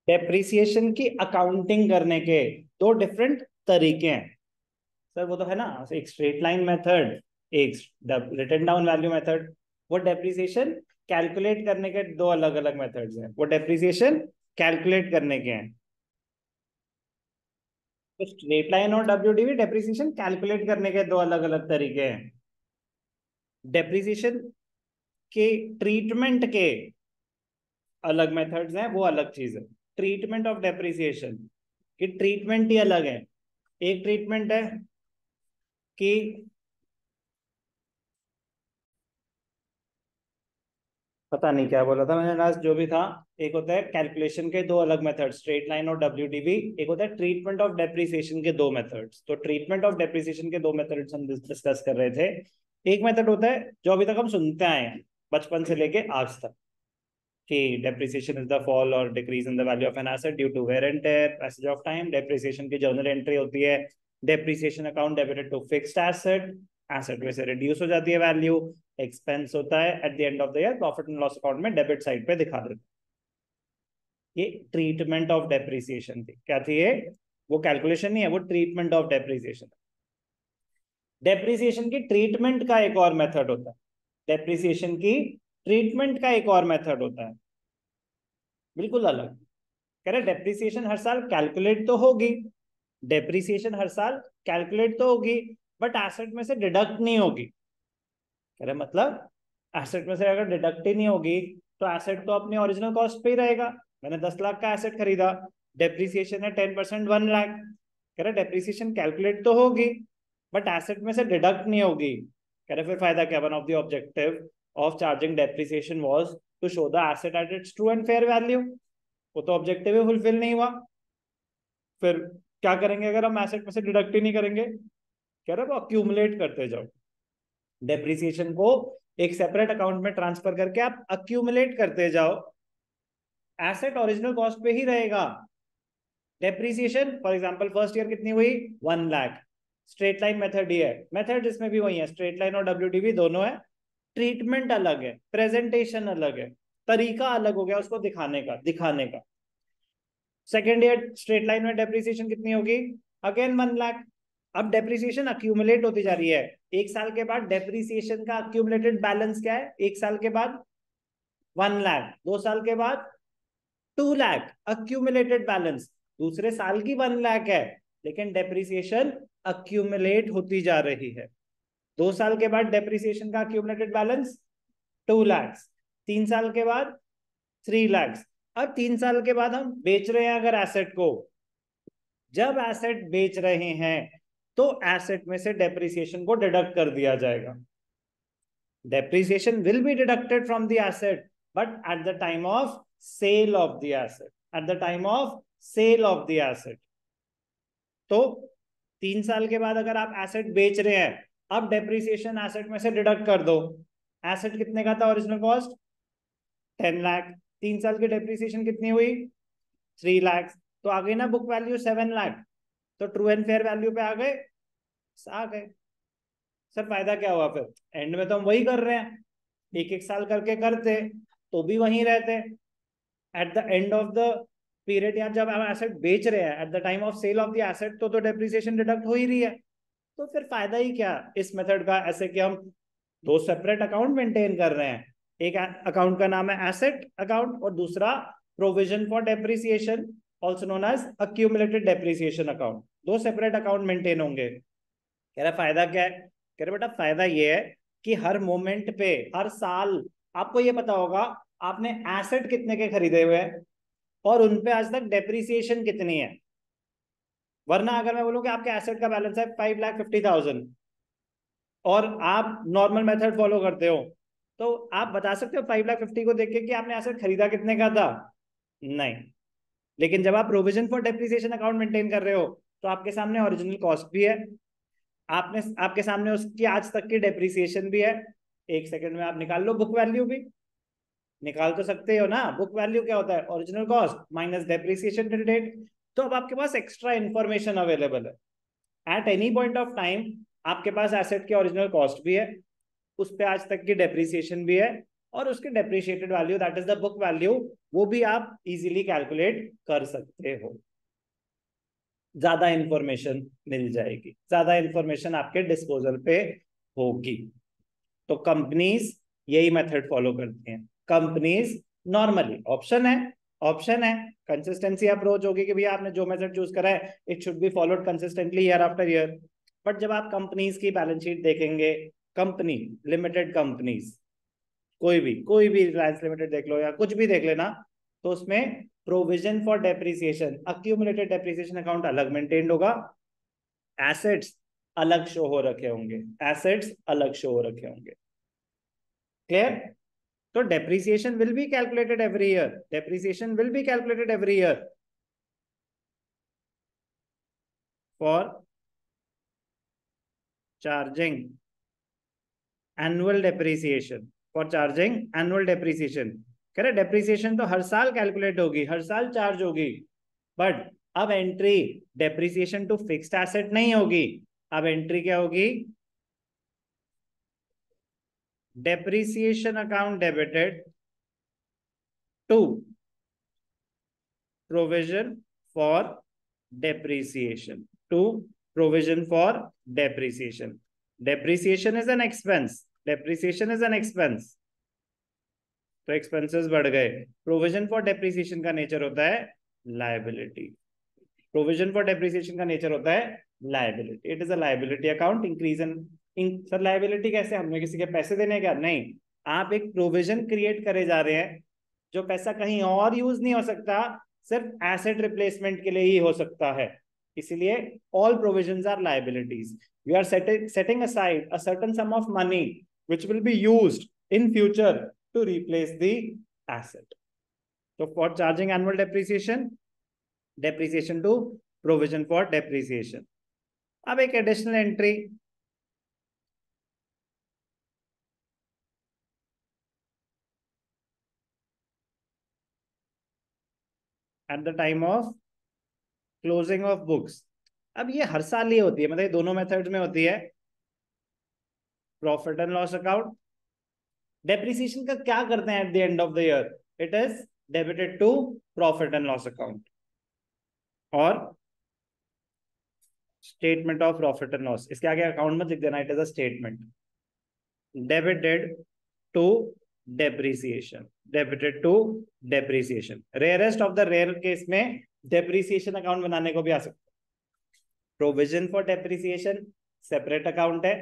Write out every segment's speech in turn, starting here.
Depreciation की accounting करने के दो डिफरेंट तरीके हैं सर। वो तो है ना, एक स्ट्रेट लाइन मेथड, एक रिटन डाउन वैल्यू मेथड। वो डेप्रिसिएशन कैलकुलेट करने के दो अलग अलग मेथड्स हैं, वो डेप्रिसिएशन कैलकुलेट करने के हैं। तो स्ट्रेट लाइन और डब्ल्यूडीवी डेप्रिसिएशन कैलकुलेट करने के दो अलग अलग तरीके हैं। डेप्रिसिएशन के ट्रीटमेंट के अलग मेथड्स हैं, वो अलग चीज है। ट्रीटमेंट ऑफ डेप्रिसिएशन की ट्रीटमेंट ही अलग है। एक ट्रीटमेंट है कि पता नहीं क्या बोला था मैंने लास्ट, जो भी था। एक होता है कैलकुलेशन के दो अलग मेथड, स्ट्रेट लाइन और डब्ल्यूडीवी। एक होता है ट्रीटमेंट ऑफ डेप्रिसिएशन के दो मेथड्स। तो ट्रीटमेंट ऑफ डेप्रिसिएशन के दो मेथड्स हम डिस्कस कर रहे थे। एक मेथड होता है जो अभी तक हम सुनते आए हैं बचपन से लेके आज तक, कि डेप्रिसिएशन इज द फॉल और decrease in the value of an asset due to wear and tear, passage of time. Depreciation की जर्नल एंट्री होती है, depreciation account debited to fixed asset, asset में से रिड्यूस हो जाती है वैल्यू। एक्सपेंस होता है at the end of the year, profit and loss account में डेबिट साइड पे दिखा देते। ये ट्रीटमेंट ऑफ डेप्रिसिएशन थी। क्या थी ये? वो कैलकुलेशन नहीं है, वो ट्रीटमेंट ऑफ डेप्रिसिएशन। डेप्रिसिएशन की ट्रीटमेंट का एक और मेथड होता है। डेप्रिसिएशन की ट्रीटमेंट का एक और मेथड होता है, बिल्कुल अलग। कह रहे डेप्रिसिएशन हर साल कैलकुलेट तो होगी, डेप्रिसिएशन हर साल कैलकुलेट तो होगी, बट एसेट में से डिडक्ट नहीं होगी। कह रहे मतलब एसेट में से अगर डिडक्ट ही नहीं होगी तो एसेट तो अपनी ओरिजिनल कॉस्ट पे ही रहेगा। मैंने 10 लाख का एसेट खरीदा, डेप्रिसिएशन है 10%, 1 लाख। कह रहे डेप्रिसिएशन कैलकुलेट तो होगी बट एसेट में से डिडक्ट नहीं होगी। कह रहे फिर फायदा क्या? One of the objective of charging depreciation was to show the asset at its true and fair value. वो तो ऑब्जेक्टिव ही फुलफिल नहीं हुआ। फिर क्या करेंगे अगर हम एसेट में से डिडक्ट ही नहीं करेंगे? कह रहे वो अक्यूमुलेट करते जाओ डेप्रिसिएशन को, एक सेपरेट अकाउंट में ट्रांसफर करके आप अक्यूमुलेट करते जाओ, एसेट ओरिजिनल कॉस्ट पे ही रहेगा। Depreciation for example first year कितनी हुई? 1 लाख। स्ट्रेट लाइन मेथड ही है, मेथड इसमें भी वही है, स्ट्रेट लाइन और डब्ल्यूडीवी दोनों है। ट्रीटमेंट अलग है, प्रेजेंटेशन अलग है, तरीका अलग हो गया उसको दिखाने का। सेकेंड ईयर स्ट्रेट लाइन में डेप्रिसिएशन कितनी होगी? अगेन 1 लाख। अब डेप्रिसिएशन अक्यूमुलेट होती जा रही है। एक साल के बाद डेप्रिसिएशन का अक्यूमुलेटेड बैलेंस क्या है? एक साल के बाद 1 लाख, 2 साल के बाद 2 लाख अक्यूमुलेटेड बैलेंस। दूसरे साल की 1 लाख है, लेकिन डेप्रिसिएशन अक्यूमुलेट होती जा रही है। 2 साल के बाद डेप्रिसिएशन का अक्यूमुलेटेड बैलेंस 2 लाख, 3 साल के बाद 3 लाख। अब 3 साल के बाद हम बेच रहे हैं अगर एसेट को, जब एसेट बेच रहे हैं तो एसेट में से डेप्रिसिएशन को डिडक्ट कर दिया जाएगा। Depreciation will be deducted from the asset but at the time of sale of the asset, at the time of sale of the asset. तो 3 साल के बाद अगर आप एसेट बेच रहे हैं, अब डेप्रिसिएशन एसेट में से डिडक्ट कर दो। एसेट कितने का था ओरिजिनल कॉस्ट? 10 लाख। 3 साल की डेप्रिसिएशन कितनी हुई? 3 लाख। तो आ गई ना बुक वैल्यू 7 लाख। तो ट्रू एंड फेयर वैल्यू पे आ गए। सर फायदा क्या हुआ? फिर एंड में तो हम वही कर रहे हैं, एक एक साल करके करते तो भी वहीं रहते। At the end of the period, या जब हम एसेट बेच रहे हैं, at the time of sale of the asset, तो डेप्रिसिएशन डिडक्ट हो ही रही है। तो फिर फायदा ही क्या इस मेथड का? ऐसे कि हम दो सेपरेट अकाउंट मेंटेन कर रहे हैं, एक अकाउंट का नाम है एसेट अकाउंट और दूसरा provision for depreciation, also known as accumulated depreciation account. दो सेपरेट अकाउंट मेंटेन होंगे। कह रहा फायदा क्या है? कह रहे बेटा फायदा ये है कि हर मोमेंट पे, हर साल आपको ये पता होगा आपने एसेट कितने के खरीदे हुए हैं और उनपे आज तक डेप्रिसिएशन कितनी है। वरना अगर मैं बोलूं कि आपके एसेट का बैलेंस है 5,50,000 और आप नॉर्मल मेथड फॉलो करते हो, तो आप बता सकते हो 5,50,000 को देख के कि आपने एसेट खरीदा कितने का था? नहीं। लेकिन जब आप provision for depreciation account maintain कर रहे हो तो आपके सामने ओरिजिनल कॉस्ट भी है, आपने आपके सामने उसकी आज तक की डेप्रिसिएशन भी है। एक सेकंड में आप निकाल लो बुक वैल्यू भी, निकाल तो सकते हो ना। बुक वैल्यू क्या होता है? Original cost minus depreciation till date. तो अब आपके पास एक्स्ट्रा इंफॉर्मेशन अवेलेबल है। At any point of time आपके पास एसेट की ओरिजिनल कॉस्ट भी है, उस पे आज तक की डेप्रिसिएशन भी है, और उसके depreciated value that is the book value, वो भी आप इजीली कैलकुलेट कर सकते हो। ज्यादा इंफॉर्मेशन मिल जाएगी, ज्यादा इंफॉर्मेशन आपके डिस्पोजल पे होगी। तो कंपनीज यही मेथड फॉलो करती हैं। कंपनीज नॉर्मली ऑप्शन है कंसिस्टेंसी अप्रोच होगी कि भैया आपने जो मेथड चूज करा है it should be followed consistently year after year. But जब आप कंपनीज की बैलेंस शीट देखेंगे, कंपनी लिमिटेड कंपनीज, कोई भी रिलायंस लिमिटेड देख लो या कुछ भी देख लेना, तो उसमें provision for depreciation, accumulated depreciation account अलग मेंटेन्ड होगा, एसेट्स अलग शो हो रखे होंगे, एसेट्स अलग शो हो रखे होंगे। क्लियर? तो depreciation will be calculated every year, depreciation will be calculated every year for charging annual depreciation, for charging annual depreciation. कह रहे डेप्रिसिएशन तो हर साल कैलकुलेट होगी, हर साल चार्ज होगी, बट अब entry depreciation to fixed asset नहीं होगी। अब एंट्री क्या होगी? Depreciation account debited to provision for depreciation, to provision for depreciation. Depreciation is an expense, depreciation is an expense, तो एक्सपेंसेस बढ़ गए। प्रोविजन फॉर डेप्रिसिएशन का नेचर होता है लायबिलिटी, प्रोविजन फॉर डेप्रिसिएशन का नेचर होता है liability, it is a liability account. Increase in sir liability कैसे? हमने किसी के पैसे देने का नहीं, आप एक प्रोविजन क्रिएट करे जा रहे हैं जो पैसा कहीं और यूज नहीं हो सकता, सिर्फ एसेट रिप्लेसमेंट के लिए ही हो सकता है। इसलिए all provisions are liabilities. You are setting aside a certain sum of money which will be used in future to replace the asset. So for charging annual depreciation, depreciation to provision for depreciation. अब एक additional entry, eight the time of closing of books. अब ये हर साल ही होती है, मतलब ये दोनों मेथड्स में होती है। Profit and loss account, depreciation का क्या करते हैं at the end of the year? It is debited to profit and loss account और statement of profit and loss. इसके आगे अकाउंट में लिख देना, it is a statement. Debited to depreciation, debited to depreciation. Rarest of the rare case में depreciation account बनाने को भी आ सकता है। Provision for depreciation separate account है,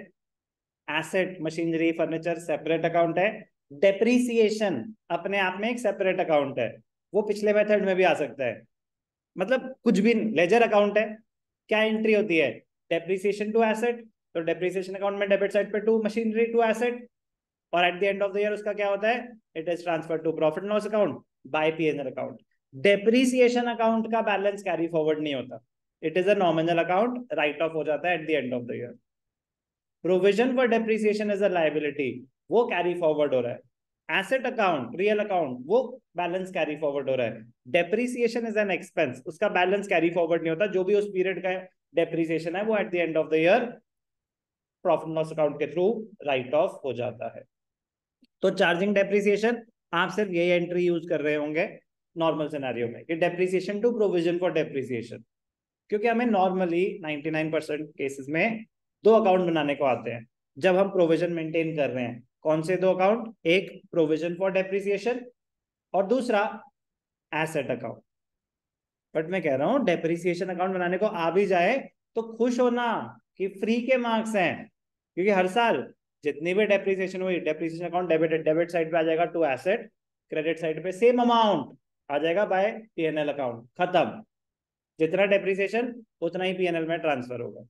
asset machinery furniture separate account है, डेप्रिसिएशन अपने आप में एक सेपरेट अकाउंट है, वो पिछले मेथड में भी आ सकता है। मतलब कुछ भी, लेजर अकाउंट है, क्या एंट्री होती है? डेप्रिसिएशन टू एसेट, तो डेप्रिसिएशन अकाउंट में डेबिट साइड पे टू मशीनरी टू एसेट, और at the end of the year उसका क्या होता है? It is transfer to profit loss account by PNL account. Depreciation account का बैलेंस कैरी फॉरवर्ड नहीं होता, it is a nominal account, right off हो जाता है at the end of the year. Provision for depreciation is a liability, वो carry forward हो रहा है। एसेट अकाउंट, रियल अकाउंट, वो बैलेंस कैरी फॉरवर्ड हो रहा है। डेप्रिसिएशन इज एन एक्सपेंस, उसका बैलेंस कैरी फॉरवर्ड नहीं होता, जो भी उस पीरियड का डेप्रिसिएशन है वो eight the end of the year profit loss account के थ्रू राइट ऑफ हो जाता है। तो चार्जिंग डेप्रिसिएशन आप सिर्फ यही एंट्री यूज कर रहे होंगे नॉर्मल सिनेरियो में कि depreciation to provision for depreciation, क्योंकि हमें नॉर्मली 99% केसेस में दो अकाउंट बनाने को आते हैं जब हम प्रोविजन मेंटेन कर रहे हैं। कौन से दो अकाउंट? एक प्रोविजन फॉर डेप्रिसिएशन और दूसरा एसेट अकाउंट। बट मैं कह रहा हूं डेप्रिसिएशन अकाउंट बनाने को आ भी जाए तो खुश होना कि फ्री के मार्क्स हैं, क्योंकि हर साल जितनी भी डेप्रिसिएशन हुई, depreciation account debit debit side पे आ जाएगा टू एसेट, क्रेडिट साइड पे सेम अमाउंट आ जाएगा बाय पीएनएल अकाउंट, खत्म। जितना डेप्रिसिएशन उतना ही पीएनएल में ट्रांसफर होगा।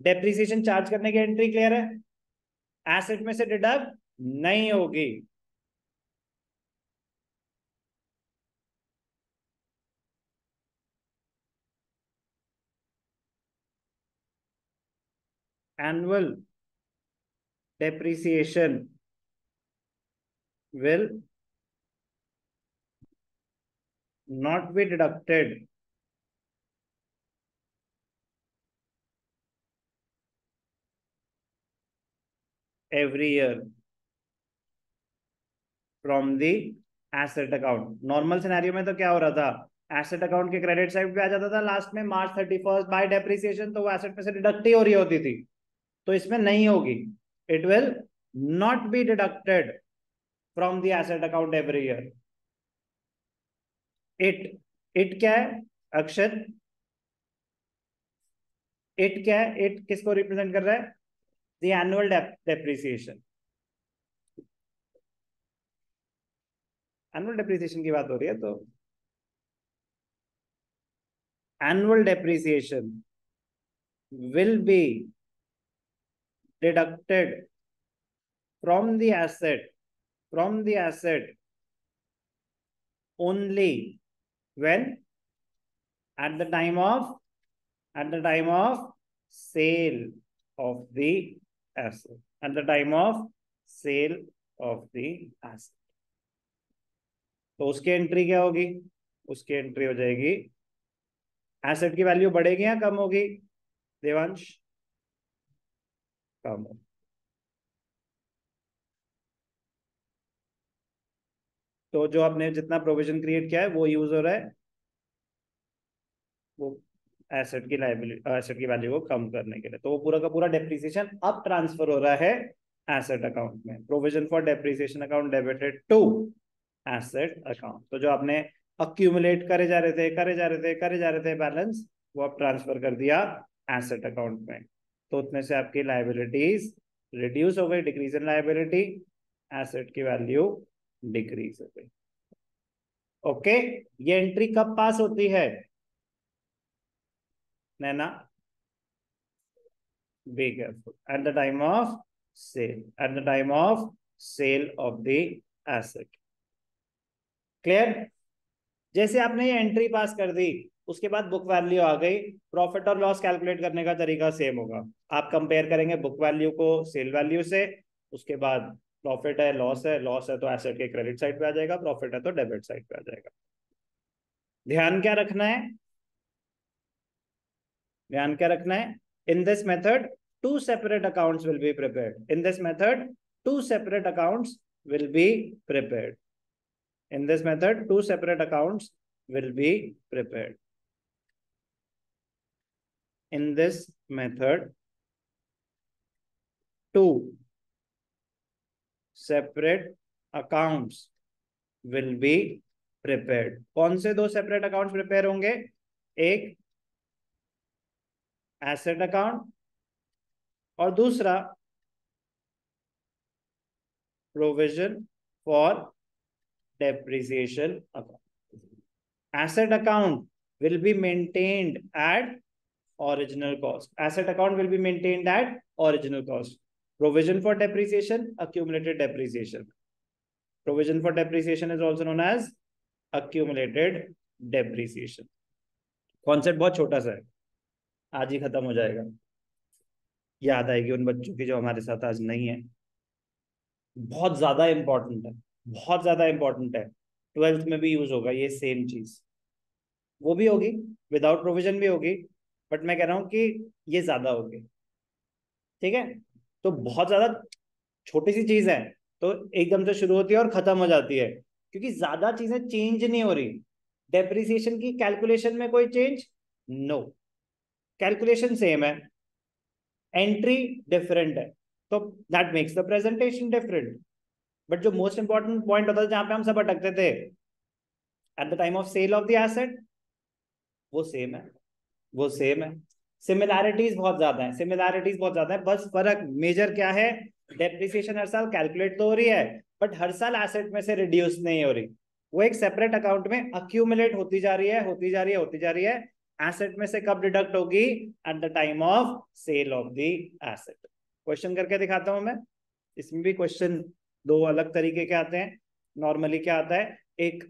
डेप्रिसिएशन चार्ज करने की एंट्री क्लियर है, एसेट में से डिडक्ट नहीं होगी। Annual depreciation will not be deducted every year from the asset account. Normal scenario में तो क्या हो रहा था, एसेट अकाउंट के क्रेडिट साइड पे आ जाता था लास्ट में मार्च 31 बाय डेप्रिसिएशन, तो वो एसेट में से डिडक्ट ही हो रही होती थी। तो इसमें नहीं होगी, it will not be deducted from the asset account every year. It क्या है अक्षर, इट क्या है, इट किसको रिप्रेजेंट कर रहा है, the annual depreciation. Annual depreciation की बात हो रही है, तो annual depreciation will be deducted from the asset only when at the time of sale of the asset, at the time of sale of the asset। तो उसकी entry क्या होगी, उसकी एंट्री हो जाएगी, एसेट की वैल्यू बढ़ेगी या कम होगी देवांश, कम होगी। तो जो आपने जितना प्रोविजन क्रिएट किया है वो यूज हो रहा है, वो एसेट की लायबिलिटी, एसेट की वैल्यू को कम करने के लिए। तो वो पूरा का पूरा डेप्रिसिएशन अब ट्रांसफर हो रहा है एसेट अकाउंट में। Provision for depreciation account debited to asset account. तो जो आपने अक्यूमुलेट करे जा रहे थे बैलेंस, वो अब ट्रांसफर कर दिया एसेट अकाउंट में। तो उतने से आपकी लायबिलिटीज रिड्यूस हो गई, डिक्रीज इन लायबिलिटी, एसेट की वैल्यू डिक्रीज हो गई। ओके, ये एंट्री कब पास होती है नैना, be careful, at the time of sale, at the time of sale of the asset। Clear, जैसे आपने ये एंट्री पास कर दी, उसके बाद बुक वैल्यू आ गई, प्रॉफिट और लॉस कैलकुलेट करने का तरीका सेम होगा। आप कंपेयर करेंगे बुक वैल्यू को सेल वैल्यू से, उसके बाद प्रॉफिट है लॉस है, लॉस है तो एसेट के क्रेडिट साइड पे आ जाएगा, प्रॉफिट है तो डेबिट साइड पे आ जाएगा। ध्यान क्या रखना है, ध्यान क्या रखना है, in this method two separate accounts will be prepared. In this method, two separate accounts will be prepared. In this method, two separate accounts will be prepared. In this method, two separate accounts will be prepared. कौन से दो separate accounts prepare होंगे, एक asset account और दूसरा provision for depreciation account। Asset account will be maintained at original cost. Asset account will be maintained at original cost. Provision for depreciation, accumulated depreciation. Provision for depreciation is also known as accumulated depreciation। Concept बहुत छोटा सा है, आज ही खत्म हो जाएगा, याद आएगी उन बच्चों की जो हमारे साथ आज नहीं है। बहुत ज्यादा इंपॉर्टेंट है, बहुत ज्यादा इंपॉर्टेंट है, 12th में भी यूज होगा ये सेम चीज, वो भी होगी विदाउट प्रोविजन भी होगी, बट मैं कह रहा हूं कि ये ज्यादा होगी। ठीक है, तो बहुत ज्यादा छोटी सी चीज है, तो एकदम से शुरू होती है और खत्म हो जाती है, क्योंकि ज्यादा चीजें चेंज नहीं हो रही। डेप्रिसिएशन की कैलकुलेशन में कोई चेंज नो, कैलकुलेशन सेम है, एंट्री डिफरेंट है, तो that makes the presentation different. But जो मोस्ट इंपॉर्टेंट पॉइंट होता है जहां पे हम सब अटकते थे, at the time of sale of the asset, वो सेम है, वो सेम है। सिमिलैरिटीज बहुत ज्यादा है, सिमिलैरिटीज बहुत ज्यादा है, बस फर्क मेजर क्या है, डेप्रिसिएशन हर साल कैलकुलेट तो हो रही है, बट हर साल एसेट में से रिड्यूस नहीं हो रही, वो एक सेपरेट अकाउंट में अक्यूमुलेट होती जा रही है, होती जा रही है, होती जा रही है। एसेट में से कब डिडक्ट होगी, at the time of sale of the asset. Question करके दिखाता हूं मैं, इसमें भी क्वेश्चन दो अलग तरीके के आते हैं। नॉर्मली क्या आता है, एक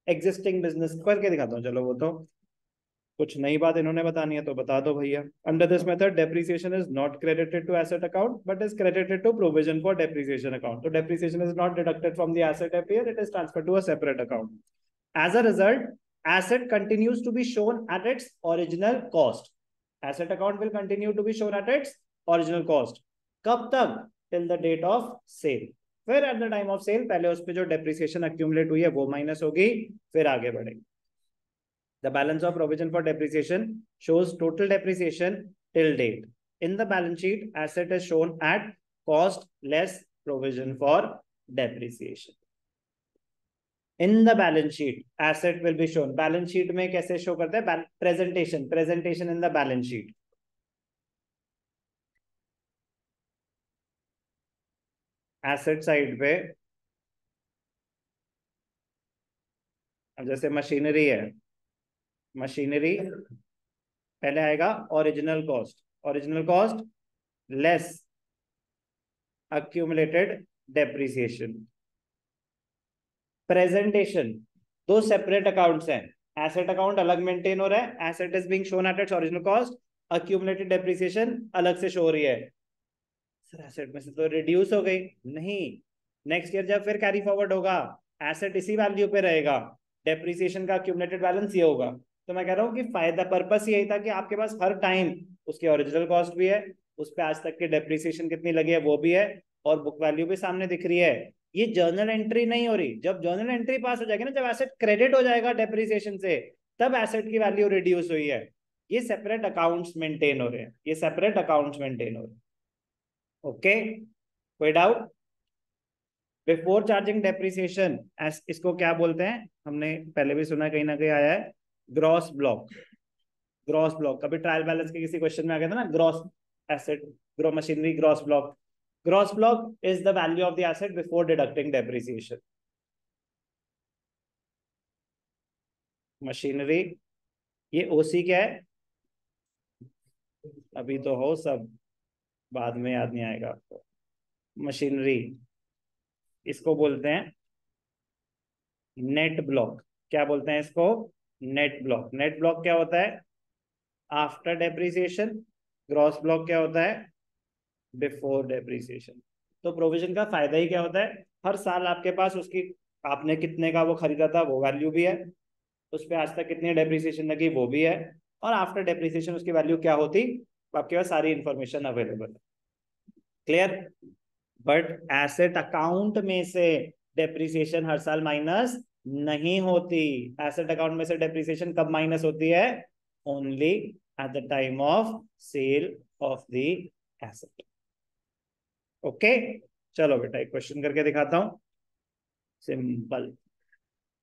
एग्जिस्टिंग बिजनेस करके दिखाता हूँ, चलो वो तो कुछ नई बात इन्होंने बतानी है तो बता दो भैया। Under this method depreciation is not credited to asset account but is credited to provision for depreciation account. तो depreciation is not deducted from the asset every year, it is transferred to a separate account. As a result, asset continues to be shown at its original cost. Asset account will continue to be shown at its original cost. कब तक, till the date of sale, फिर at the time of sale पहले उस पर जो depreciation accumulate हुई है वो माइनस होगी, फिर आगे बढ़ेगी. The balance of provision for depreciation shows total depreciation till date. In the balance sheet, asset is shown at cost less provision for depreciation. In the balance sheet, asset will be shown. Balance sheet में कैसे show करते हैं? Presentation in the balance sheet. Asset side पे अब जैसे machinery है, machinery पहले आएगा original cost less accumulated depreciation. Presentation दो सेपरेट अकाउंट्स हैं. एसेट अकाउंट अलग मेंटेन हो रहा है, asset is being shown at its original cost, accumulated depreciation अलग से शो हो रही है. सर एसेट में से तो रिड्यूस हो गई. नहीं, नेक्स्ट ईयर जब फिर कैरी फॉरवर्ड होगा एसेट इसी वैल्यू पे रहेगा, डेप्रिसिएशन का अक्यूमुलेटेड बैलेंस ये होगा. तो मैं कह रहा हूँ कि फायदा पर्पस यही था कि आपके पास हर टाइम उसकी ओरिजिनल कॉस्ट भी है, उस पर आज तक की डेप्रिसिएशन कितनी लगी है वो भी है, और बुक वैल्यू भी सामने दिख रही है. ये जर्नल एंट्री नहीं हो रही. जब जर्नल एंट्री पास हो जाएगी ना, जब एसेट क्रेडिट हो जाएगा डेप्रिसिएशन से, तब एसेट की वैल्यू रिड्यूस हुई है. ये सेपरेट अकाउंट्स मेंटेन हो रहे हैं, ये सेपरेट अकाउंट्स मेंटेन हो रहे हैं. ओके, कोई डाउट? बिफोर चार्जिंग डेप्रिसिएशन इसको क्या बोलते हैं? हमने पहले भी सुना, कहीं ना कहीं आया है, ग्रॉस ब्लॉक. ग्रॉस ब्लॉक कभी ट्रायल बैलेंस के किसी क्वेश्चन में आ गया था ना, gross asset, grow machinery gross block. Gross block is the value of the asset before deducting depreciation. Machinery, ये ओसी क्या है? अभी तो हो सब, बाद में याद नहीं आएगा आपको. मशीनरी, इसको बोलते हैं नेट ब्लॉक. क्या बोलते हैं इसको? Net block. नेट ब्लॉक क्या होता है? After depreciation. ग्रॉस ब्लॉक क्या होता है? Before depreciation. तो प्रोविजन का फायदा ही क्या होता है? हर साल आपके पास उसकी, आपने कितने का वो खरीदा था वो वैल्यू भी है, उस पर आज तक कितनी डेप्रिसिएशन लगी वो भी है, और आफ्टर डेप्रिसिएशन उसकी वैल्यू क्या होती, आपके पास सारी इंफॉर्मेशन अवेलेबल है. क्लियर? बट एसेट अकाउंट में से डेप्रिसिएशन हर साल माइनस नहीं होती. एसेट अकाउंट में से डेप्रिसिएशन कब माइनस होती है? Only at the time of sale of the asset. Okay, चलो बेटा एक क्वेश्चन करके दिखाता हूं, सिंपल.